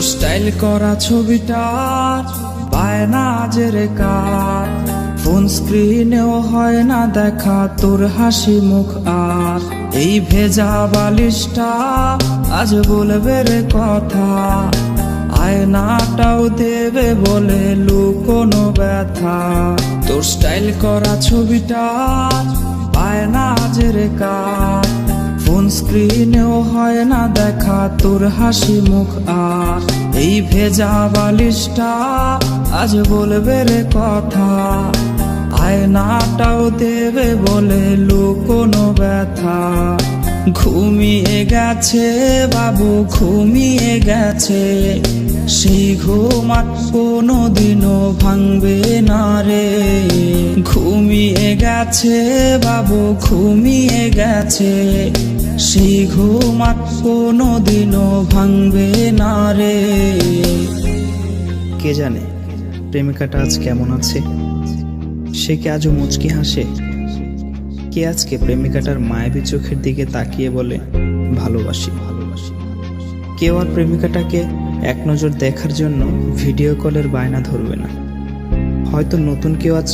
তোর স্টাইল করা ছবিটা বায়না আজের কার, ফোন স্ক্রিনেও হয় না দেখা তোর হাসি মুখ। আর এই ভেজা বালিশটা আজ বলবে রে কথা, আয়নাটাও দেবে বলে লুকোনো ব্যথা। তোর স্টাইল করা ছবিটা বায়না আজের কার, ফোন স্ক্রিনেও হয় না দেখা তোর হাসি মুখ। আর এই ভেজা বালিশটা আজ বলবে রে কথা, আয়নাটাও দেবে বলে লুকোনো ব্যথা। ঘুমিয়ে গেছে বাবু ঘুমিয়ে গেছে, সেই ঘুম আর কোনোদিনও ভাঙবে না রে। ঘুমিয়ে গেছে বাবু ঘুমিয়ে গেছে, সেই ঘুম আর কোনোদিনও ভাঙবে না রে। কে জানে প্রেমিকাটা আজ কেমন আছে, সে কি আজও মুচকি হাসে? কে আজকে প্রেমিকাটার মায়াবী চোখের দিকে তাকিয়ে বলে ভালোবাসি ভালোবাসি? কেউ আর প্রেমিকাটাকে এক নজর দেখার জন্য ভিডিও কলের বায়না ধরবে না। হয়তো নতুন কেউ আজ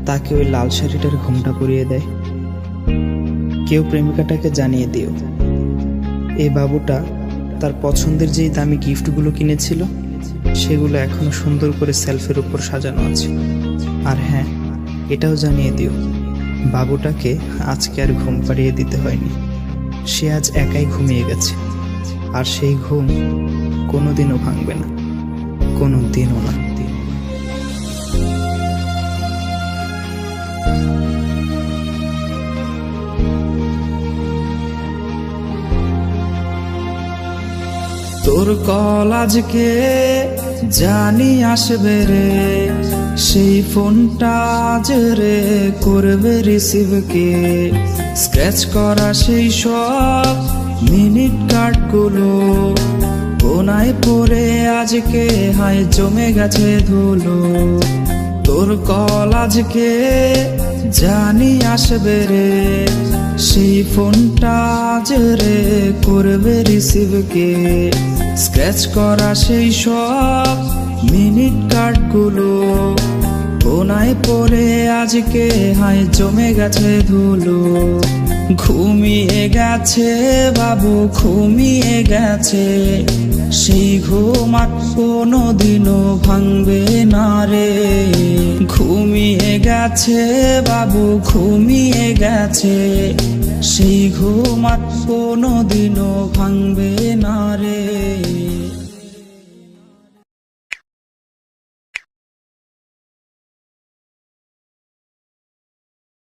তাকে ওই লাল শাড়িটার ঘুমটা পরিয়ে দেয়। কেউ প্রেমিকাটাকে জানিয়ে দিও এই বাবুটা তার পছন্দের যেই দামি গিফটগুলো কিনেছিল সেগুলো এখনো সুন্দর করে সেলফের উপর সাজানো আছে। আর হ্যাঁ, এটাও জানিয়ে দিও বাবুটাকে আজকে আর ঘুম পাড়িয়ে দিতে হয়নি, সে আজ একাই ঘুমিয়ে গেছে। আর সেই ঘুম কোনোদিনও ভাঙবে না, কোনোদিনও না। তোর কল আজকে জানি আসবে রে, সেই ফোনটা আজ রে করবে রিসিভ কে। স্ক্র্যাচ করা সেই সব মিনিট কার্ডগুলো কোনায় পড়ে আজকে হায় জমে গেছে ধুলো। তোর কল আজকে জানি আসবে রে, সেই ফোনটা আজ রে করবে রিসিভ কে। স্ক্র্যাচ করা সেই সব মিনিট কার্ডগুলো কোনায় পড়ে আজকে হায় জমে গেছে ধুলো। ঘুমিয়ে গেছে বাবু ঘুমিয়ে গেছে, সেই ঘুম আর কোনোদিনও ভাঙবে না রে। ঘুমিয়ে গেছে বাবু ঘুমিয়ে গেছে, সেই ঘুম আর কোনোদিনও ভাঙবে না রে।